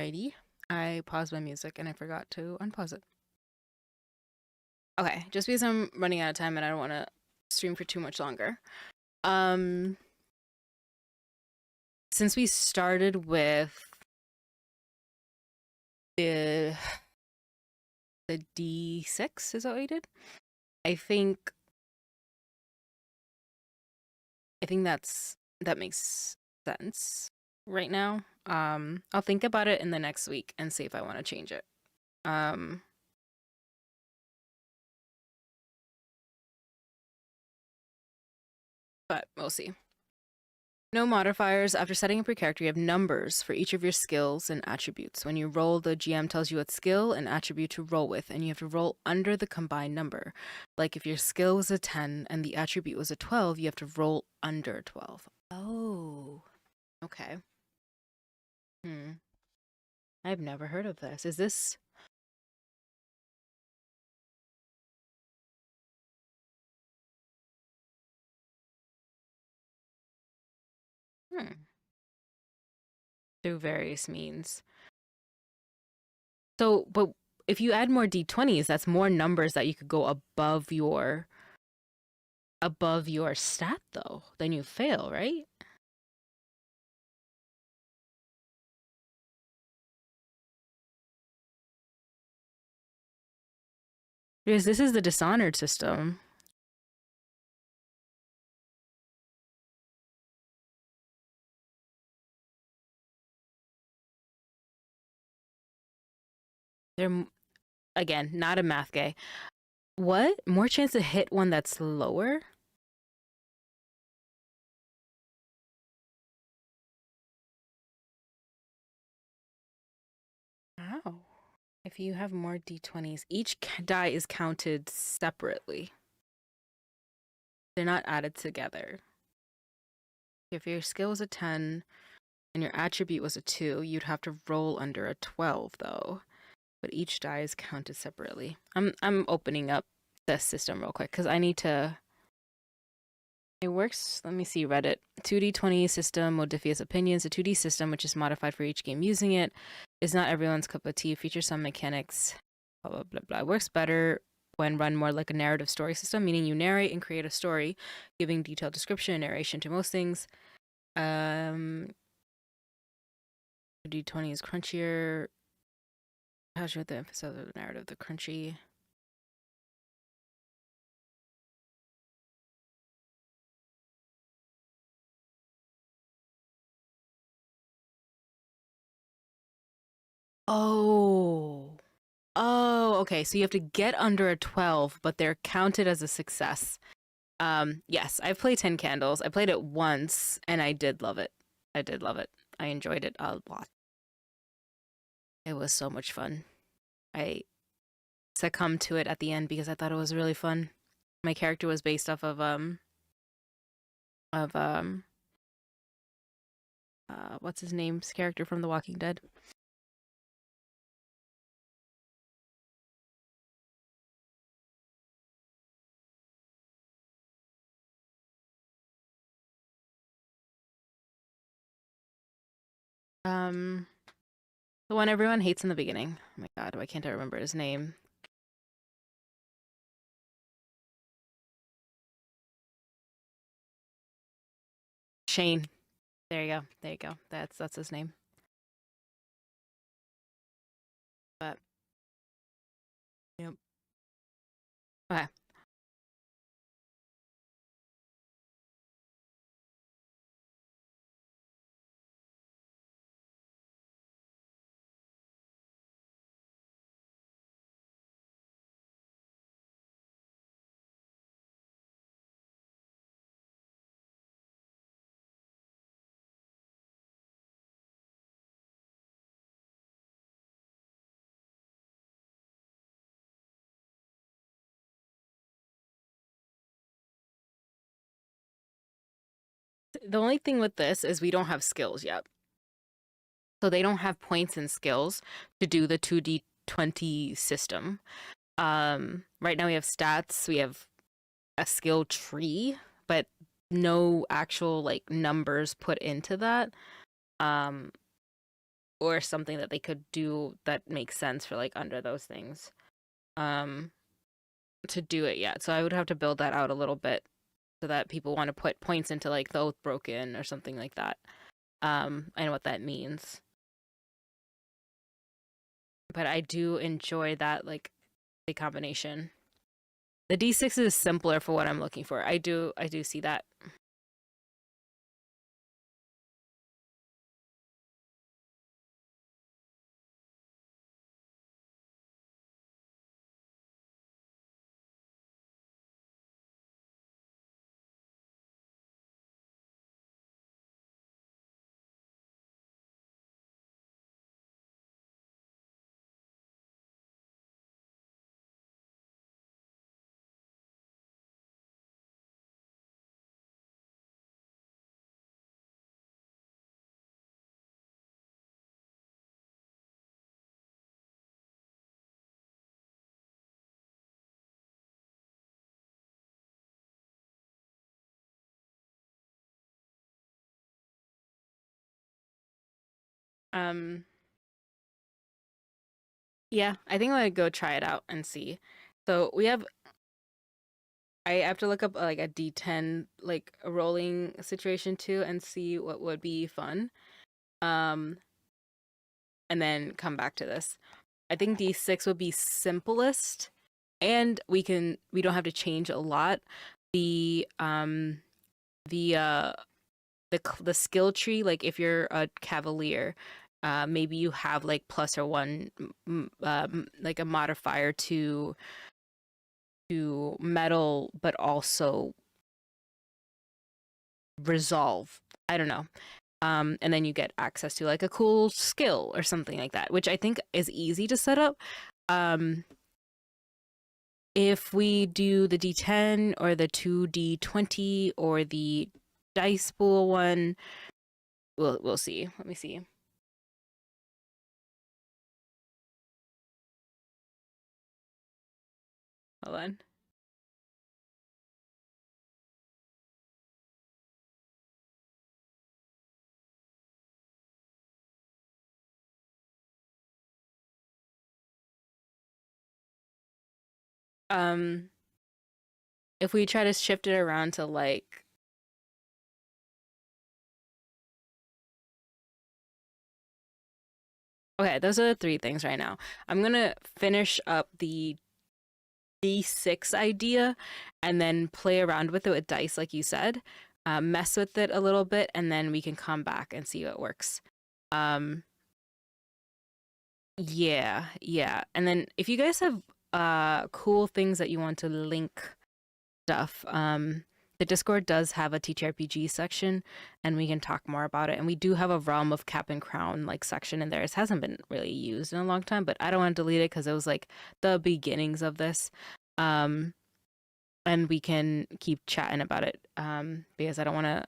Alrighty. I paused my music and I forgot to unpause it. Okay, just because I'm running out of time and I don't want to stream for too much longer. Since we started with the D6, is that what we did? I think that makes sense right now. I'll think about it in the next week and see if I want to change it. But we'll see. No modifiers. After setting up your character, you have numbers for each of your skills and attributes. When you roll, the GM tells you what skill and attribute to roll with, and you have to roll under the combined number. Like if your skill was a 10 and the attribute was a 12, you have to roll under 12. Oh, okay. I've never heard of this. Is this... Through various means. So, but if you add more d20s, that's more numbers that you could go above your stat though. Then you fail, right? Because this is the Dishonored system. They're, again, not a math guy. What? More chance to hit one that's lower? Wow. If you have more d20s, each die is counted separately. They're not added together. If your skill was a 10 and your attribute was a 2, you'd have to roll under a 12 though. But each die is counted separately. I'm opening up this system real quick because I need to... It works, let me see, Reddit. 2d20 system, Modifiers opinions. A 2d system, which is modified for each game using it, is not everyone's cup of tea. Features some mechanics, blah, blah, blah, blah. It works better when run more like a narrative story system, meaning you narrate and create a story, giving detailed description and narration to most things. 2d20 is crunchier. How should the emphasis of the narrative, the crunchy... Oh, okay. So you have to get under a 12, but they're counted as a success. Yes, I've played 10 Candles. I played it once, and I did love it. I enjoyed it a lot. It was so much fun. I succumbed to it at the end because I thought it was really fun. My character was based off of what's his name's character from The Walking Dead? The one everyone hates in the beginning. Oh my god, why can't I remember his name? Shane. There you go. There you go. That's his name. But yep. Okay. The only thing with this is we don't have skills yet. So they don't have points and skills to do the 2d20 system. Right now we have stats, we have a skill tree, but no actual like numbers put into that. or something that they could do that makes sense for like under those things um to do it yet. So I would have to build that out a little bit so that people want to put points into like the oath broken or something like that. And what that means. But I do enjoy that like the combination. The D6 is simpler for what I'm looking for. I do see that. Um yeah, I think I'm gonna go try it out and see. So we have I have to look up like a D10 like a rolling situation too and see what would be fun. Um and then come back to this. I think D6 would be simplest and we don't have to change a lot. The the uh the skill tree, like if you're a cavalier, maybe you have like plus or one like a modifier to metal but also resolve. I don't know. And then you get access to like a cool skill or something like that, which I think is easy to set up. Um, if we do the D10 or the 2D20 or the dice pool one, we'll see. Let me see. Hold on. Um, if we try to shift it around to like okay, those are the three things right now. I'm gonna finish up the D6 idea and then play around with it with dice, like you said. Mess with it a little bit, and then we can come back and see what works. Um, yeah. And then if you guys have cool things that you want to link stuff, the Discord does have a TTRPG section, and we can talk more about it. And we do have a Realm of Cap and Crown like section in there. It hasn't been really used in a long time, but I don't want to delete it because it was like the beginnings of this. Um, and we can keep chatting about it because I don't want to.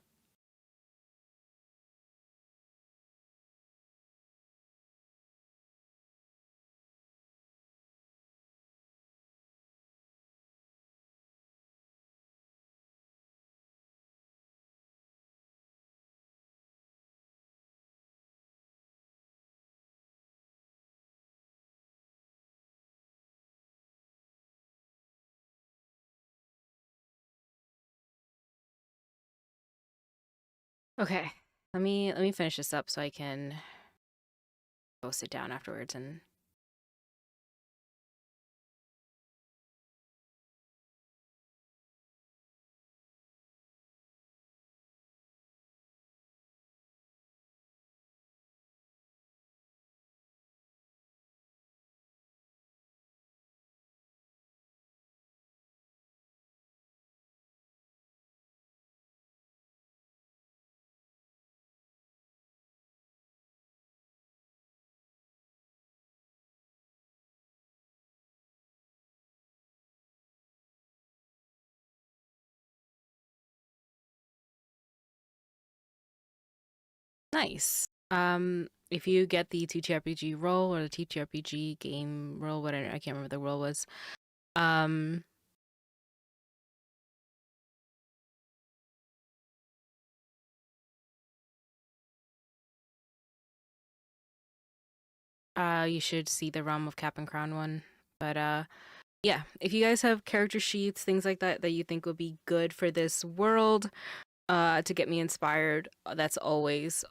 Okay, let me finish this up so I can go sit down afterwards and. Nice. If you get the TTRPG role or the TTRPG game role, whatever, I can't remember the role was. Um, you should see the Realm of Cap and Crown one. But yeah, if you guys have character sheets, things like that that you think would be good for this world, to get me inspired, that's always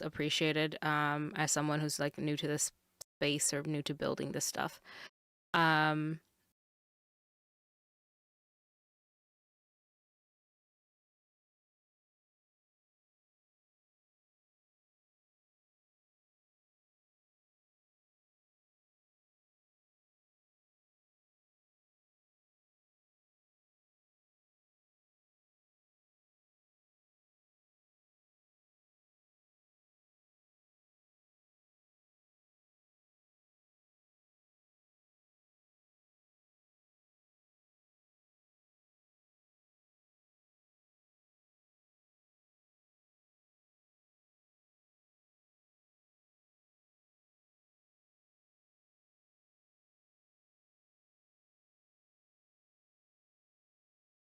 appreciated. As someone who's like new to this space or new to building this stuff. Um,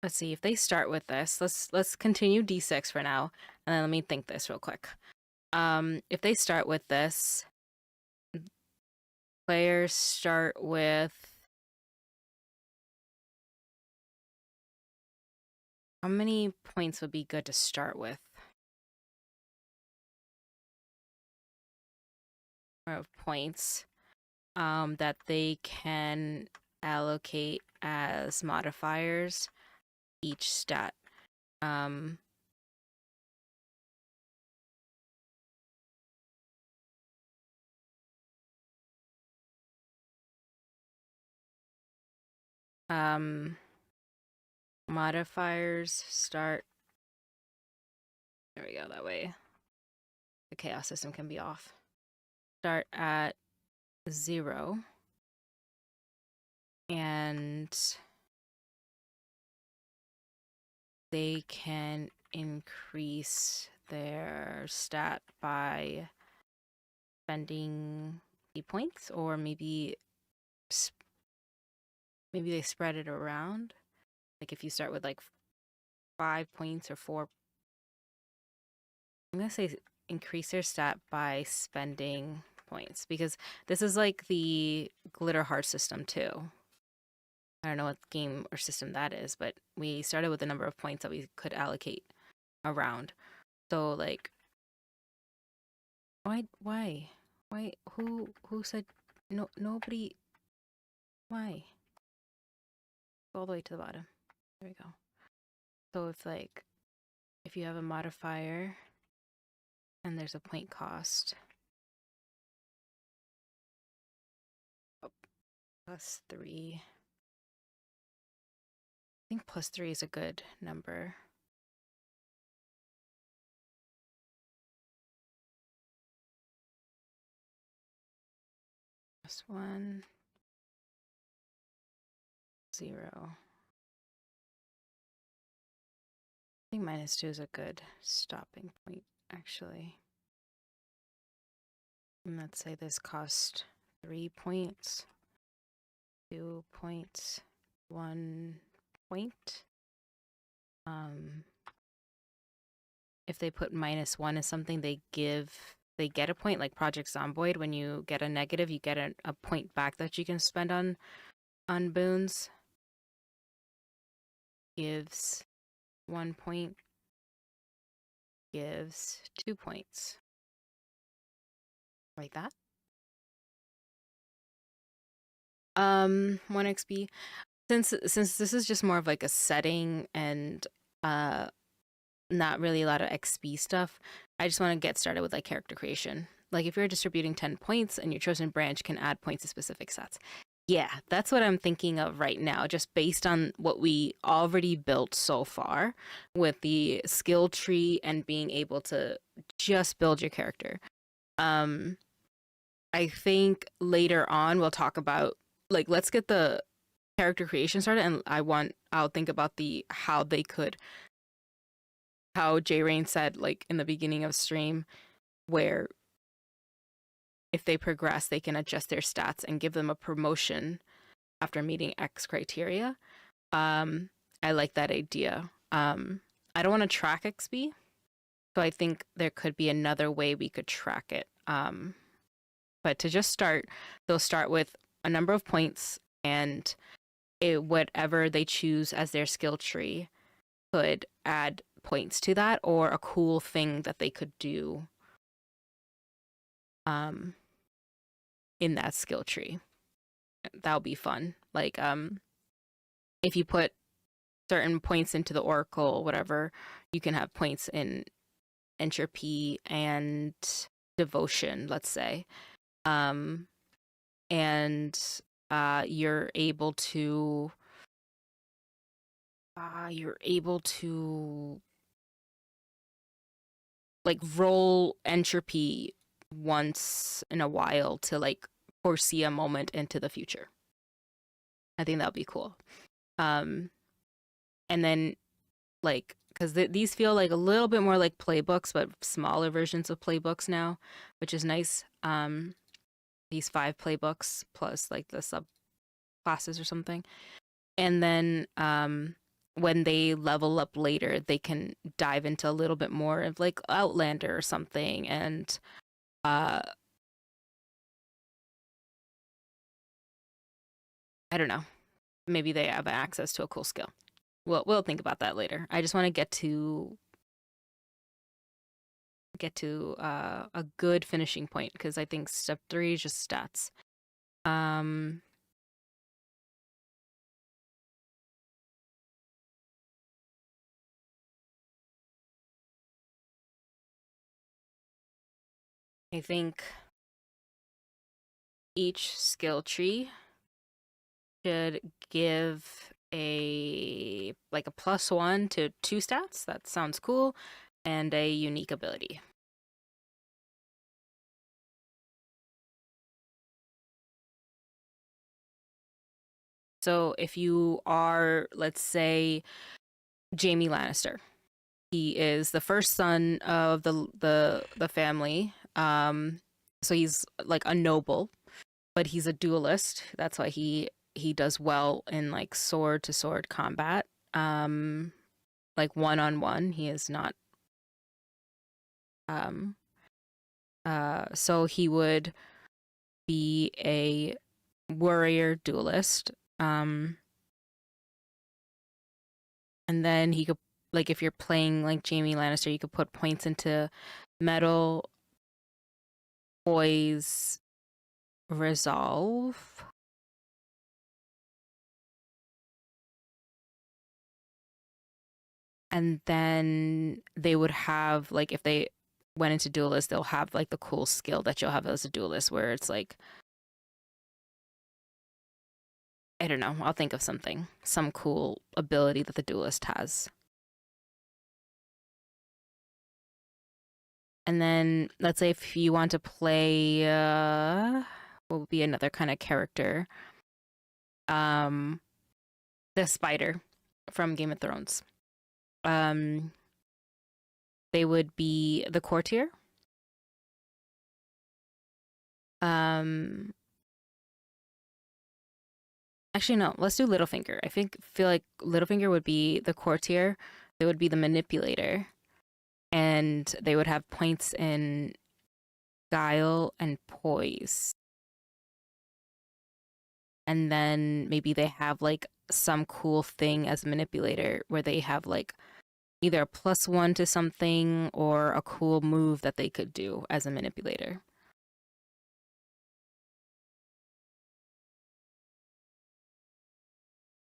let's see if they start with this. Let's continue D6 for now, and then let me think this real quick. If they start with this, players start with how many points would be good to start with? Of points that they can allocate as modifiers each stat. Modifiers start. There we go. That way the chaos system can be off. Start at 0. And they can increase their stat by spending points, or maybe they spread it around. Like if you start with like 5 points or 4, I'm gonna say increase their stat by spending points, because this is like the glitter heart system too. I don't know what game or system that is, but we started with the number of points that we could allocate around. So like, why, who said no? Nobody. Why? Go all the way to the bottom. There we go. So if you have a modifier and there's a point cost, +3. I think +3 is a good number. +1, 0. I think -2 is a good stopping point, actually. And let's say this cost 3 points, 2 points, 1 point. If they put -1 as something, they get a point, like Project Zomboid. When you get a negative, you get a point back that you can spend on boons. Gives 1 point, gives 2 points. Like that. 1 XP. Since this is just more of like a setting and not really a lot of XP stuff, I just want to get started with like character creation. Like if you're distributing 10 points and your chosen branch can add points to specific sets. Yeah, that's what I'm thinking of right now, just based on what we already built so far with the skill tree and being able to just build your character. I think later on we'll talk about, like, let's get the character creation started, and I'll think about how J Rain said, like, in the beginning of stream, where if they progress, they can adjust their stats and give them a promotion after meeting X criteria. I like that idea. I don't want to track XP, so I think there could be another way we could track it. But to just start, they'll start with a number of points, and whatever they choose as their skill tree could add points to that, or a cool thing that they could do in that skill tree. That'll be fun. Like if you put certain points into the oracle, whatever, you can have points in entropy and devotion, let's say. And you're able to like roll entropy once in a while to like foresee a moment into the future. I think that would be cool. And then like, because these feel like a little bit more like playbooks, but smaller versions of playbooks now, which is nice. These 5 playbooks plus like the sub classes or something. And then when they level up later, they can dive into a little bit more of like Outlander or something. And I don't know, maybe they have access to a cool skill. We'll think about that later. I just want to get to a good finishing point, because I think step 3 is just stats. I think each skill tree should give a +1 to 2 stats. That sounds cool. And a unique ability. So if you are, let's say, Jaime Lannister, he is the first son of the family. So he's like a noble, but he's a duelist. That's why he does well in like sword to sword combat. Like one-on-one, he is not. So he would be a warrior duelist. And then he could, like, if you're playing like Jaime Lannister, you could put points into metal, poise, resolve. And then they would have, like, if they went into duelist, they'll have like the cool skill that you'll have as a duelist, where it's like, I don't know, I'll think of something, some cool ability that the duelist has. And then let's say if you want to play what would be another kind of character? The spider from Game of Thrones. They would be the courtier. Actually no, let's do Littlefinger. Feel like Littlefinger would be the courtier. They would be the manipulator. And they would have points in guile and poise. And then maybe they have like some cool thing as a manipulator where they have like either a +1 to something or a cool move that they could do as a manipulator.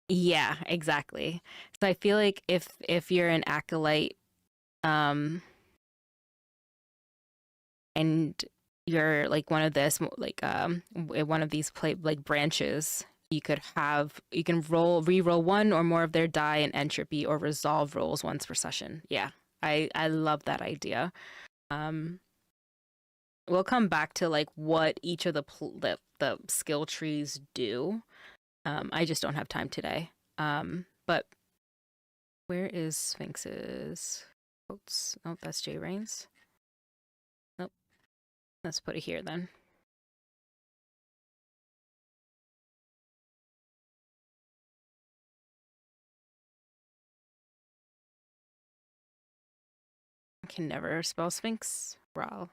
Yeah, exactly. So I feel like if you're an acolyte, and you're like one of this like one of these play like branches, you can re-roll 1 or more of their die in entropy or resolve rolls once per session. Yeah, I love that idea. We'll come back to like what each of the skill trees do. I just don't have time today. But where is Sphinx's quotes? Oh, that's Jay Rains. Nope. Let's put it here then. I can never spell Sphinx. Raw.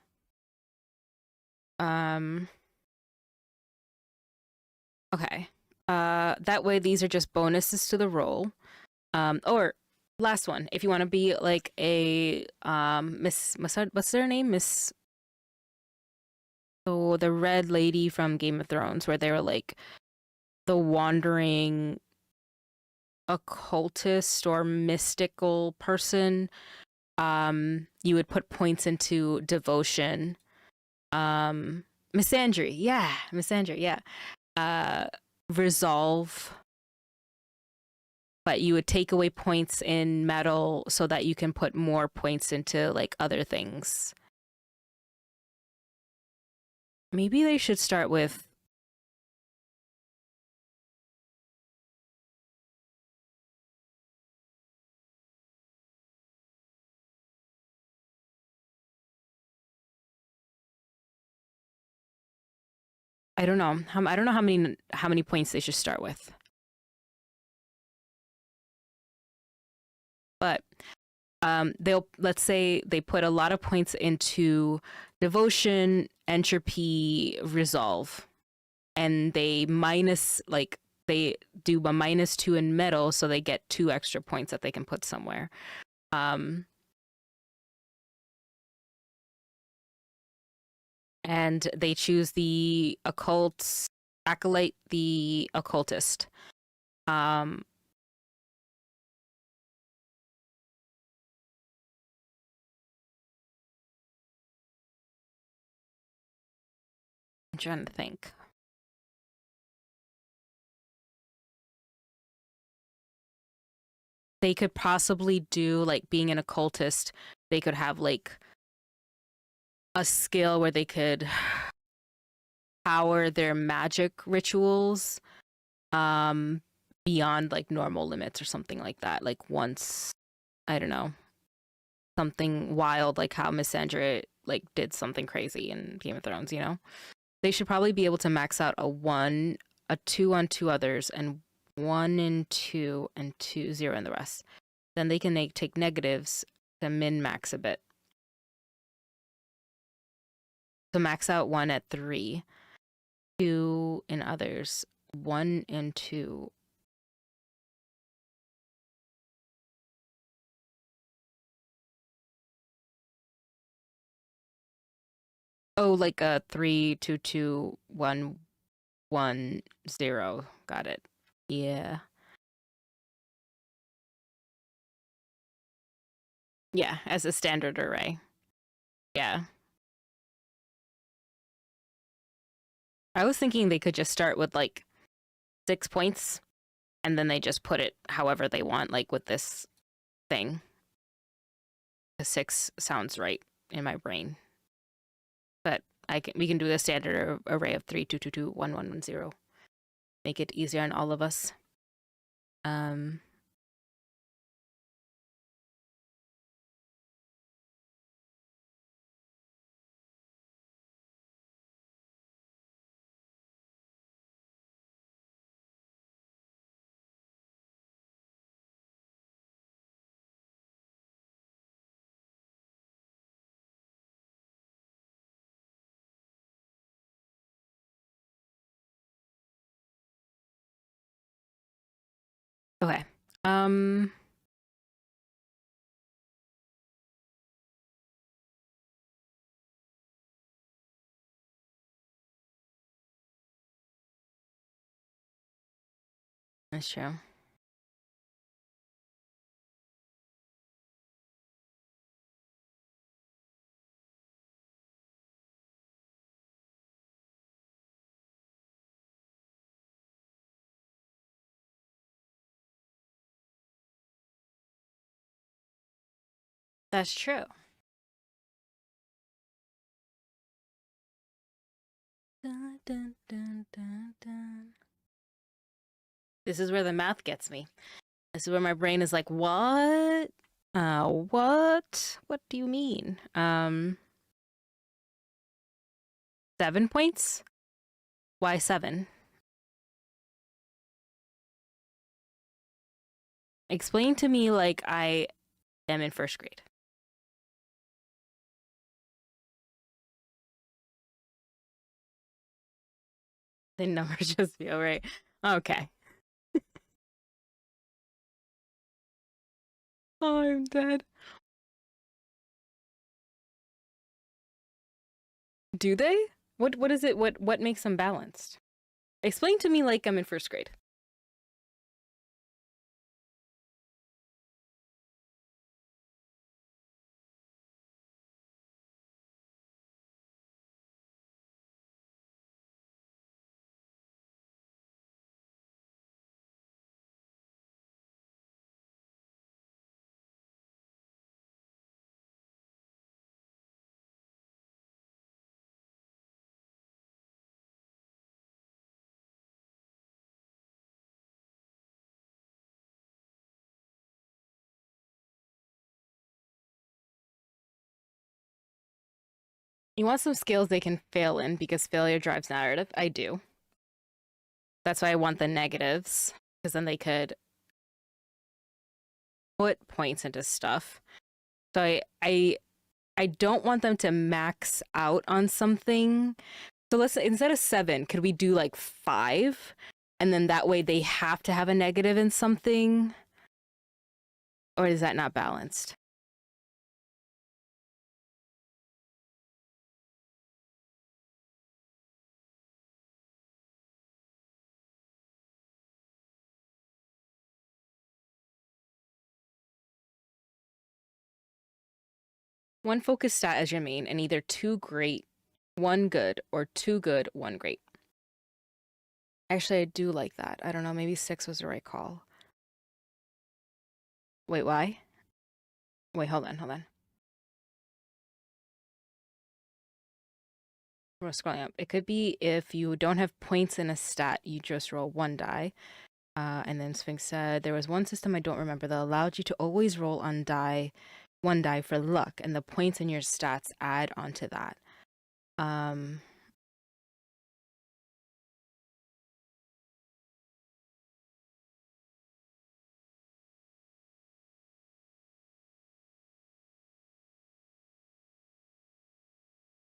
Okay. That way these are just bonuses to the roll. Or last one, if you want to be like a what's her name? Miss So the red lady from Game of Thrones, where they were like the wandering occultist or mystical person. You would put points into devotion. Misandry, yeah, Misandry, yeah. Resolve, but you would take away points in metal so that you can put more points into like other things. Maybe they should start with I don't know. I don't know how many points they should start with. But they'll, let's say they put a lot of points into devotion, entropy, resolve, and they minus, like they do a -2 in metal, so they get 2 extra points that they can put somewhere. And they choose the occult acolyte, the occultist. I'm trying to think. They could possibly do like being an occultist. They could have like a skill where they could power their magic rituals beyond like normal limits or something like that. Like once, I don't know, something wild like how Missandra like did something crazy in Game of Thrones, you know? They should probably be able to max out a 1, a 2 on 2 others, and 1 and 2 and 2, 0 in the rest. Then they can take negatives to min-max a bit. So max out 1 at 3, 2 in others, 1 and 2. Oh, like a 3, 2, 2, 1, 1, 0. Got it. Yeah. Yeah, as a standard array. Yeah. I was thinking they could just start with like 6 points and then they just put it however they want, like with this thing. The 6 sounds right in my brain. But we can do the standard array of 3, 2, 2, 2, 1, 1, 1, 0. Make it easier on all of us. Okay. That's true. That's true. Dun, dun, dun, dun, dun. This is where the math gets me. This is where my brain is like, what? What? What do you mean? 7 points? Why 7? Explain to me like I am in first grade. The numbers just feel right. Okay. Oh, I'm dead. Do they? What is it? What makes them balanced? Explain to me like I'm in first grade. You want some skills they can fail in because failure drives narrative. I do. That's why I want the negatives, because then they could put points into stuff. So I don't want them to max out on something. So let's say instead of 7, could we do like 5? And then that way they have to have a negative in something? Or is that not balanced? One focus stat as your main, and either 2 great, 1 good, or 2 good, 1 great. Actually, I do like that. I don't know, maybe 6 was the right call. Wait, why? Wait, hold on. We're scrolling up. It could be if you don't have points in a stat, you just roll 1 die. And then Sphinx said, there was one system I don't remember that allowed you to always roll on 1 die for luck, and the points in your stats add onto that.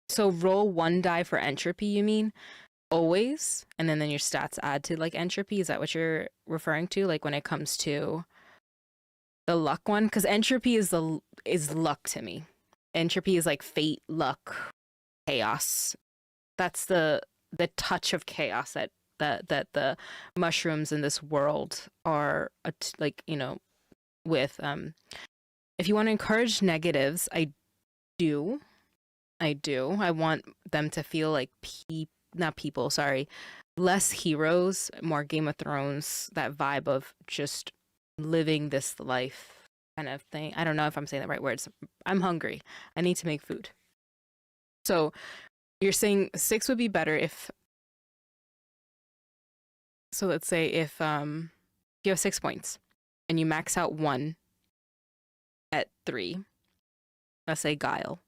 So roll 1 die for entropy, you mean? Always? And then your stats add to like entropy? Is that what you're referring to? Like when it comes to the luck one? Because entropy is luck to me. Entropy is like fate, luck, chaos. That's the touch of chaos that the mushrooms in this world are like, you know, with if you want to encourage negatives, I do. I want them to feel like not people, sorry, less heroes, more Game of Thrones, that vibe of just living this life kind of thing. I don't know if I'm saying the right words. I'm hungry. I need to make food. So you're saying 6 would be better if, so let's say if you have 6 points and you max out 1 at 3, let's say guile,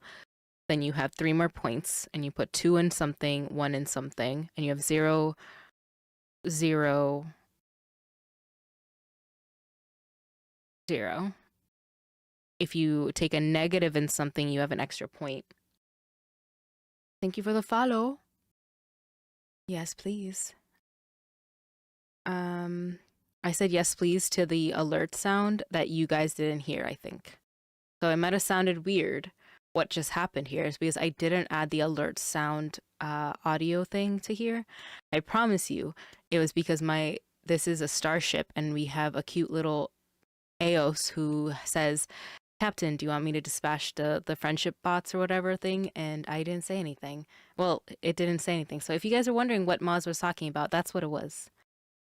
then you have 3 more points and you put 2 in something, 1 in something, and you have 0, 0, 0. If you take a negative in something, you have an extra point. Thank you for the follow. Yes, please. I said yes, please to the alert sound that you guys didn't hear, I think. So it might have sounded weird. What just happened here is because I didn't add the alert sound audio thing to here. I promise you, it was because this is a starship and we have a cute little Aves who says, Captain, do you want me to dispatch the friendship bots or whatever thing? And I didn't say anything. Well, it didn't say anything. So if you guys are wondering what Moz was talking about, that's what it was.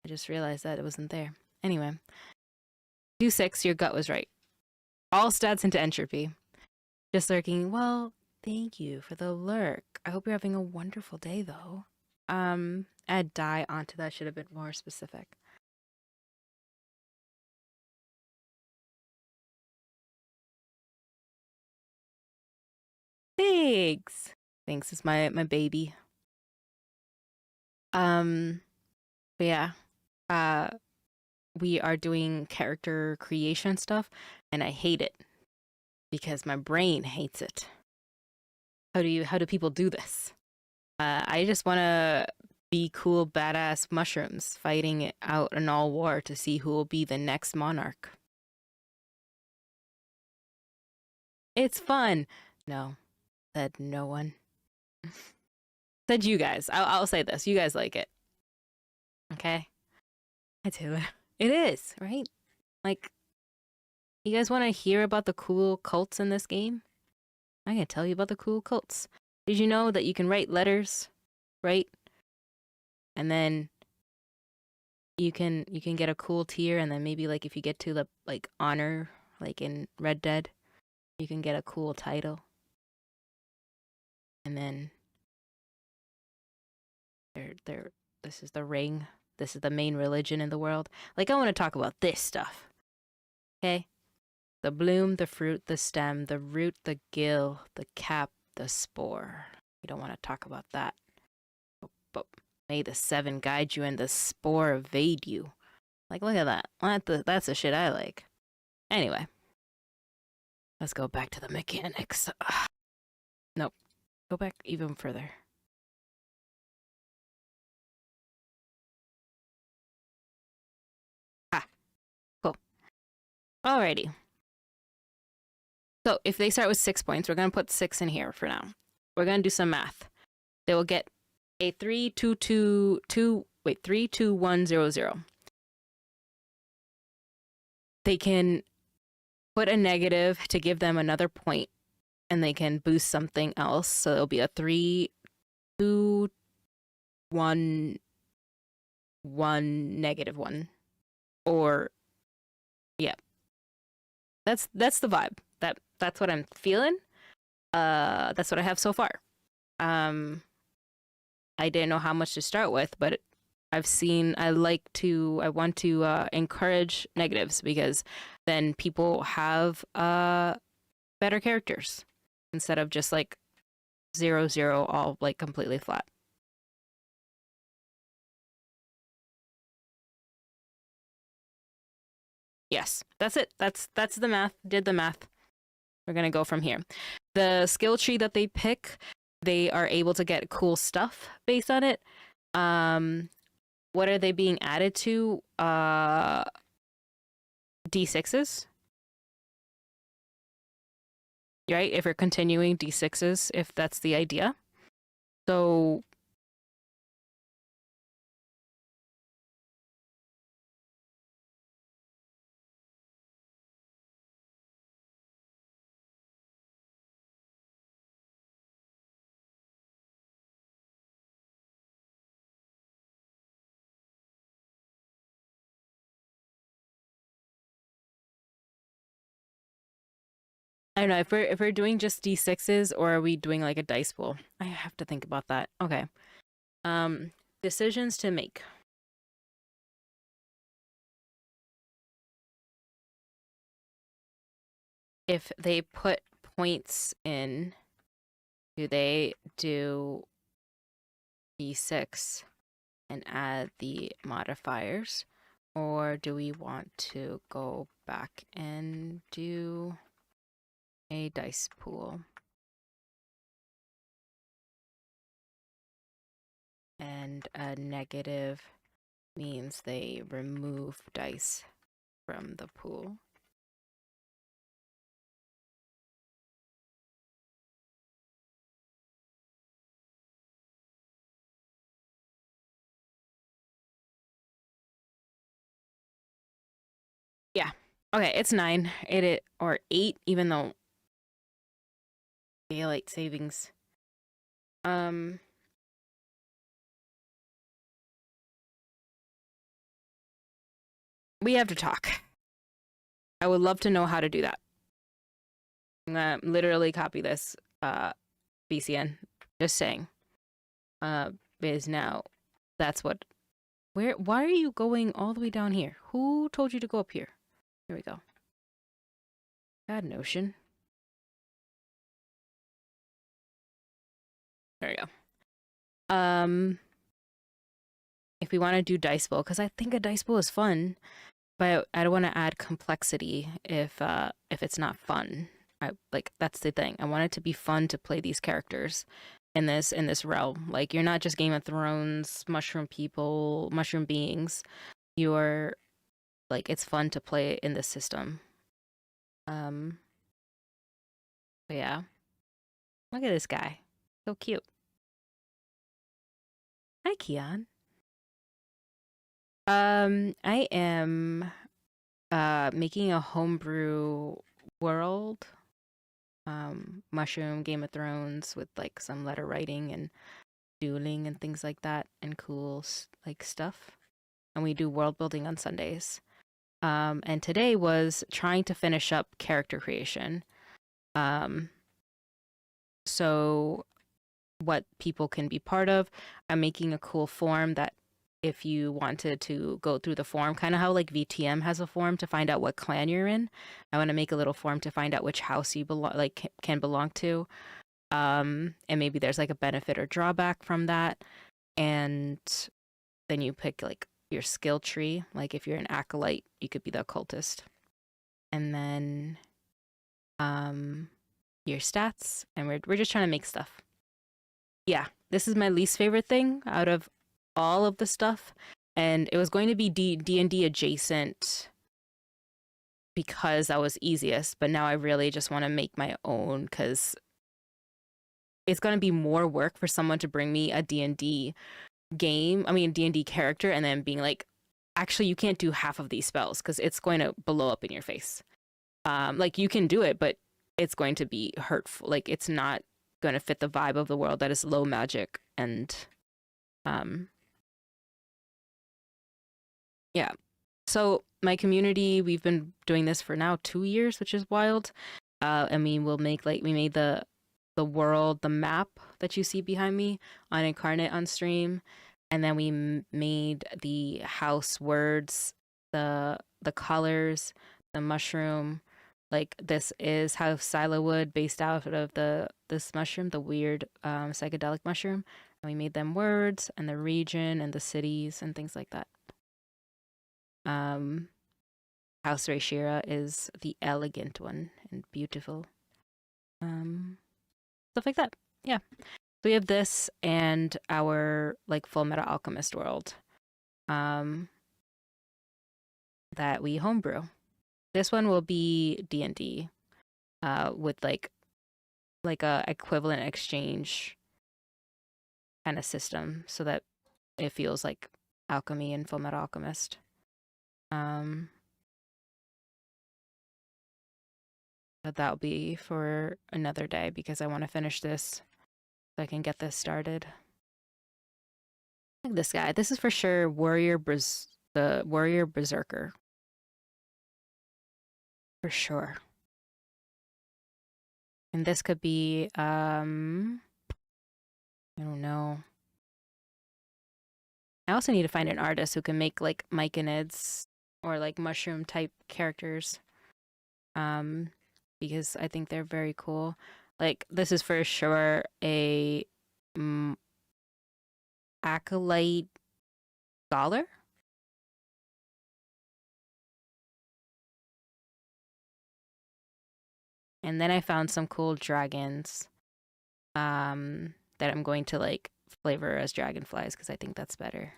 I just realized that it wasn't there. Anyway, do 6, your gut was right. All stats into entropy. Just lurking. Well, thank you for the lurk. I hope you're having a wonderful day, though. Add die onto that should have been more specific. Thanks. Thanks, it's my baby. But yeah. We are doing character creation stuff, and I hate it because my brain hates it. How do people do this? I just want to be cool, badass mushrooms fighting it out in all war to see who will be the next monarch. It's fun. No, said no one. Said you guys. I'll say this. You guys like it. Okay? I do. It is, right? Like, you guys want to hear about the cool cults in this game? I can tell you about the cool cults. Did you know that you can write letters, right? And then you can get a cool tier, and then maybe like if you get to the like honor, like in Red Dead, you can get a cool title. And then this is the ring. This is the main religion in the world. Like, I want to talk about this stuff. Okay? The bloom, the fruit, the stem, the root, the gill, the cap, the spore. We don't want to talk about that. But may the seven guide you and the spore evade you. Like, look at that. That's the shit I like. Anyway. Let's go back to the mechanics. Nope. Go back even further. Cool. Alrighty. So if they start with 6 points, we're going to put 6 in here for now. We're going to do some math. They will get a 3, 2, 2, 2, wait, 3, 2, 1, 0, 0. They can put a negative to give them another point, and they can boost something else. So it'll be a 3, 2, 1, 1, negative 1. Or, yeah. That's the vibe. That's what I'm feeling. That's what I have so far. I didn't know how much to start with, but I want to encourage negatives, because then people have better characters instead of just like 0, 0, all like completely flat. Yes, that's it. That's the math. Did the math. We're going to go from here. The skill tree that they pick, they are able to get cool stuff based on it. What are they being added to? D6s. Right? If we're continuing D6s, if that's the idea. So I don't know if we're doing just D6s, or are we doing like a dice pool? I have to think about that. Okay. Decisions to make. If they put points in, do they do D6 and add the modifiers? Or do we want to go back and do a dice pool? And a negative means they remove dice from the pool. Yeah. Okay, it's 9. Or 8, even though daylight savings. We have to talk. I would love to know how to do that. I'm gonna literally copy this BCN. Just saying. Because now that's what. Why are you going all the way down here? Who told you to go up here? Here we go. Bad notion. There we go. If we want to do dice bowl, because I think a dice bowl is fun, but I don't want to add complexity if it's not fun. That's the thing. I want it to be fun to play these characters, in this realm. Like, you're not just Game of Thrones mushroom people, mushroom beings. You're like, it's fun to play in this system. But yeah, look at this guy, so cute. Hi, Kian. I am making a homebrew world, mushroom Game of Thrones with like some letter writing and dueling and things like that, and cool like stuff. And we do world building on Sundays. And today was trying to finish up character creation. Um, so what people can be part of. I'm making a cool form that if you wanted to go through the form, kind of how like VTM has a form to find out what clan you're in. I want to make a little form to find out which house you belong, like can belong to. And maybe there's like a benefit or drawback from that. And then you pick like your skill tree. Like if you're an acolyte, you could be the occultist. And then your stats, and we're just trying to make stuff. Yeah, this is my least favorite thing out of all of the stuff, and it was going to be D&D adjacent because that was easiest, but now I really just want to make my own because it's going to be more work for someone to bring me a D&D game, I mean D&D character, and then being like, actually you can't do half of these spells because it's going to blow up in your face. Like you can do it, but it's going to be hurtful. Like it's not going to fit the vibe of the world that is low magic. And yeah, so my community, we've been doing this for now 2 years, which is wild. And we made the world, the map that you see behind me on Incarnate on stream, and then we made the house words, the colors, the mushroom. Like this is House Silawood, based out of this mushroom, the weird psychedelic mushroom. And we made them words and the region and the cities and things like that. House Rashira is the elegant one and beautiful. Stuff like that. Yeah. So we have this and our like Full Metal Alchemist world that we homebrew. This one will be D&D with like a equivalent exchange kind of system so that it feels like alchemy and Full Metal Alchemist. But that'll be for another day because I want to finish this so I can get this started. Like this guy. This is for sure the Warrior Berserker. For sure. And this could be I don't know. I also need to find an artist who can make like myconids or like mushroom type characters. Because I think they're very cool. Like this is for sure a acolyte scholar. And then I found some cool dragons that I'm going to like flavor as dragonflies because I think that's better.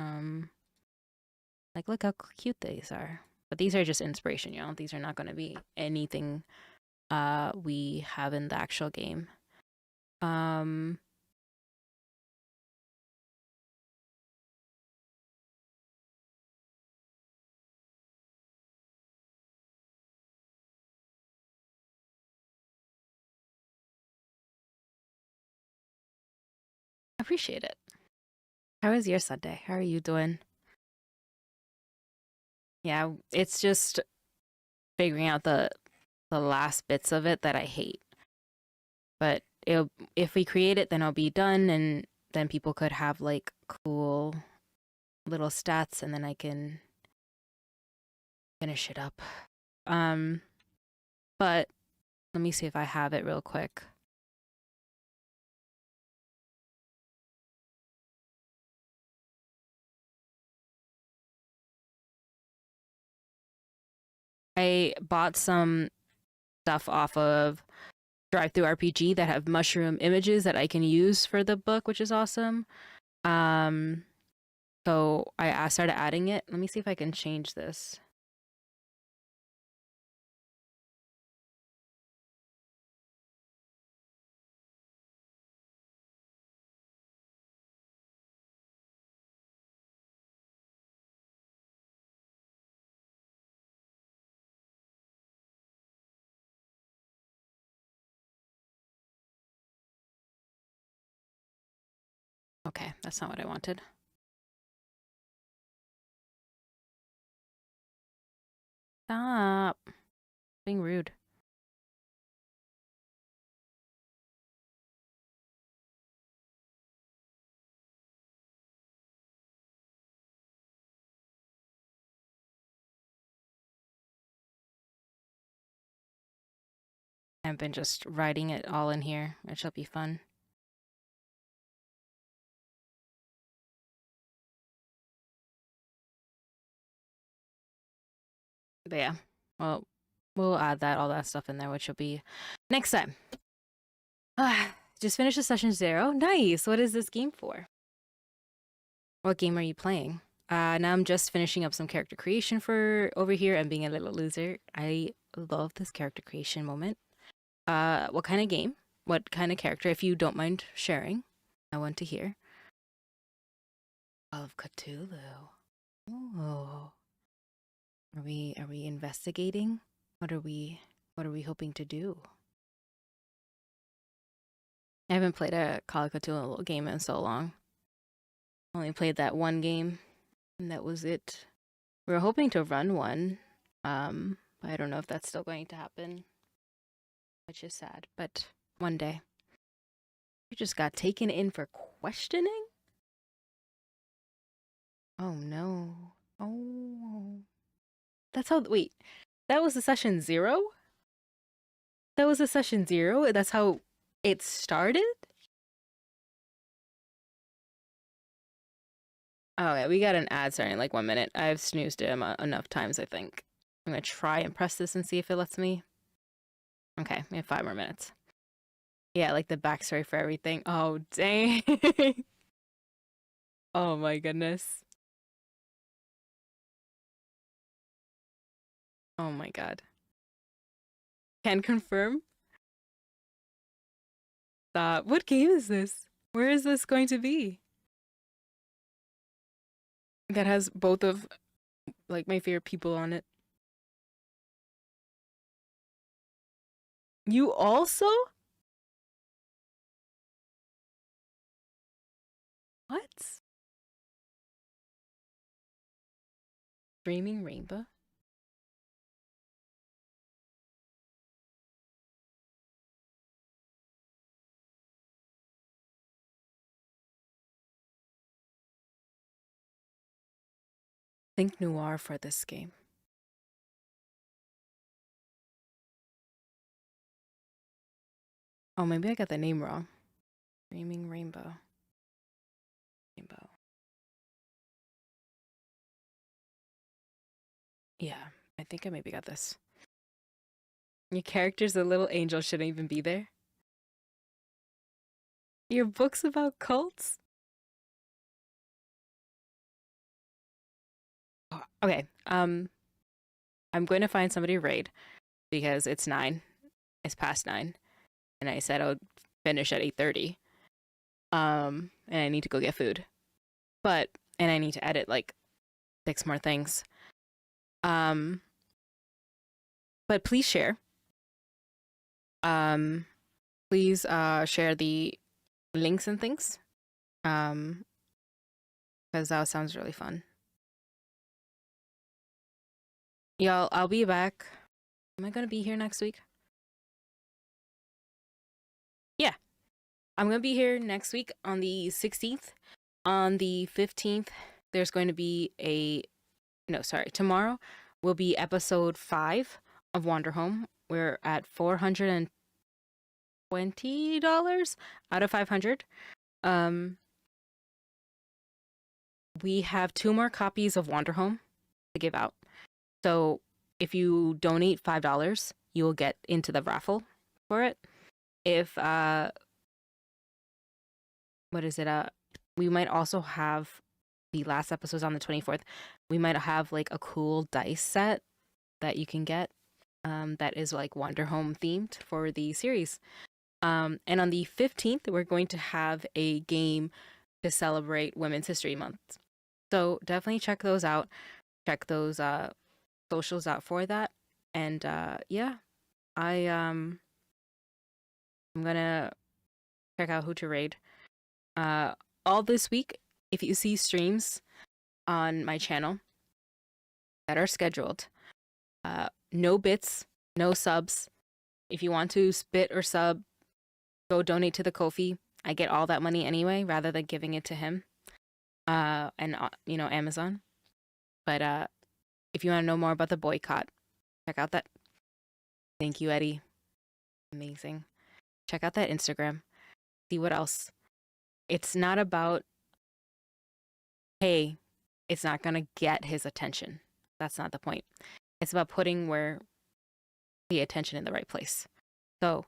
Like look how cute these are. But these are just inspiration, y'all. These are not going to be anything we have in the actual game. I appreciate it. How was your Sunday? How are you doing? Yeah, it's just figuring out the last bits of it that I hate. But if we create it, then it'll be done, and then people could have like cool little stats, and then I can finish it up. But let me see if I have it real quick. I bought some stuff off of drive-through RPG that have mushroom images that I can use for the book, which is awesome. So I started adding it. Let me see if I can change this. Okay, that's not what I wanted. Stop being rude. I've been just writing it all in here. It shall be fun. But yeah, well, we'll add all that stuff in there, which will be next time. Just finished the session 0. Nice. What is this game for? What game are you playing? Now I'm just finishing up some character creation for over here and being a little loser. I love this character creation moment. What kind of game? What kind of character? If you don't mind sharing, I want to hear. Of Cthulhu. Oh. Are we investigating? What are we hoping to do? I haven't played a Call of Cthulhu game in so long. Only played that one game, and that was it. We were hoping to run one, but I don't know if that's still going to happen, which is sad, but one day. You just got taken in for questioning? Oh no. Oh. That's how, wait, that was the session 0? That was the session 0? That's how it started? Oh yeah, we got an ad starting in like 1 minute. I've snoozed it enough times, I think. I'm gonna try and press this and see if it lets me. Okay, we have 5 more minutes. Yeah, like the backstory for everything. Oh, dang. Oh my goodness. Oh my god. Can confirm? What game is this? Where is this going to be? That has both of like my favorite people on it. You also? What? Dreaming Rainbow? Think noir for this game. Oh, maybe I got the name wrong. Dreaming Rainbow. Rainbow. Yeah, I think I maybe got this. Your character's a little angel shouldn't even be there. Your book's about cults? Oh, okay, I'm going to find somebody to raid because it's 9. It's past 9. And I said I would finish at 8:30. And I need to go get food. And I need to edit like 6 more things. But please share. Please share the links and things. Because that sounds really fun. Y'all, I'll be back. Am I gonna be here next week? Yeah. I'm gonna be here next week on the 16th. On the 15th, there's going to be tomorrow will be episode 5 of Wander Home. We're at $420 out of 500. We have 2 more copies of Wander Home to give out. So if you donate $5, you will get into the raffle for it. if what is it? We might also have the last episode's on the 24th. We might have like a cool dice set that you can get that is like Wander Home themed for the series. And on the 15th, we're going to have a game to celebrate Women's History Month. So definitely check those out. Check those socials out for that. And yeah, I'm gonna check out who to raid. All this week, if you see streams on my channel that are scheduled, no bits, no subs. If you want to spit or sub, go donate to the Ko-fi. I get all that money anyway, rather than giving it to him. And Amazon. But if you want to know more about the boycott, check out that. Thank you, Eddie. Amazing. Check out that Instagram. See what else. It's not about, hey, it's not gonna get his attention. That's not the point. It's about putting the attention in the right place. So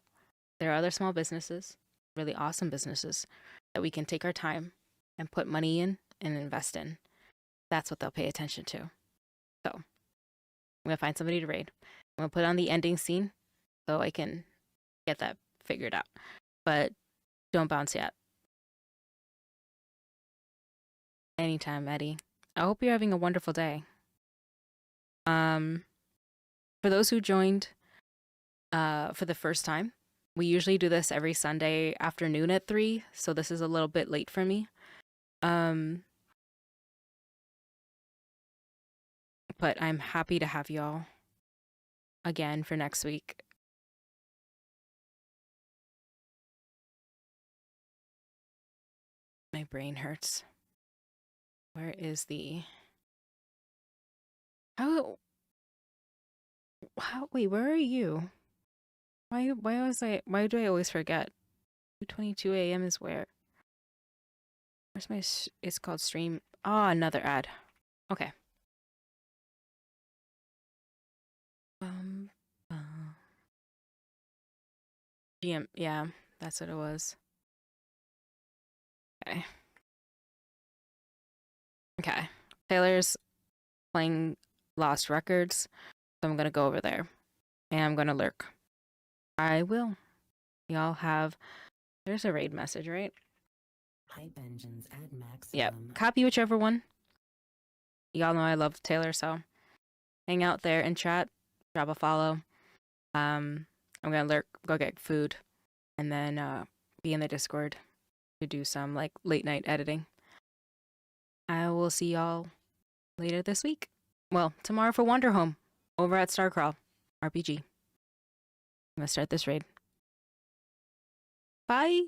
there are other small businesses, really awesome businesses, that we can take our time and put money in and invest in. That's what they'll pay attention to. So I'm gonna find somebody to raid. I'm gonna put on the ending scene so I can get that figured out. But don't bounce yet. Anytime, Eddie. I hope you're having a wonderful day. For those who joined for the first time, we usually do this every Sunday afternoon at 3, so this is a little bit late for me. But I'm happy to have y'all again for next week. My brain hurts. Where is the... Wait, where are you? Why do I always forget? 2:22 a.m. is where? Where's my... It's called stream. Another ad. Okay. GM, yeah, that's what it was. Okay. Okay. Taylor's playing Lost Records, so I'm gonna go over there. And I'm gonna lurk. I will. Y'all have... There's a raid message, right? Hype engines at maximum. Yep. Copy whichever one. Y'all know I love Taylor, so hang out there and chat. Drop a follow. I'm gonna lurk, go get food, and then be in the Discord to do some like late night editing. I will see y'all later this week. Well, tomorrow for Wander Home over at Starcrawl RPG. I'm gonna start this raid. Bye.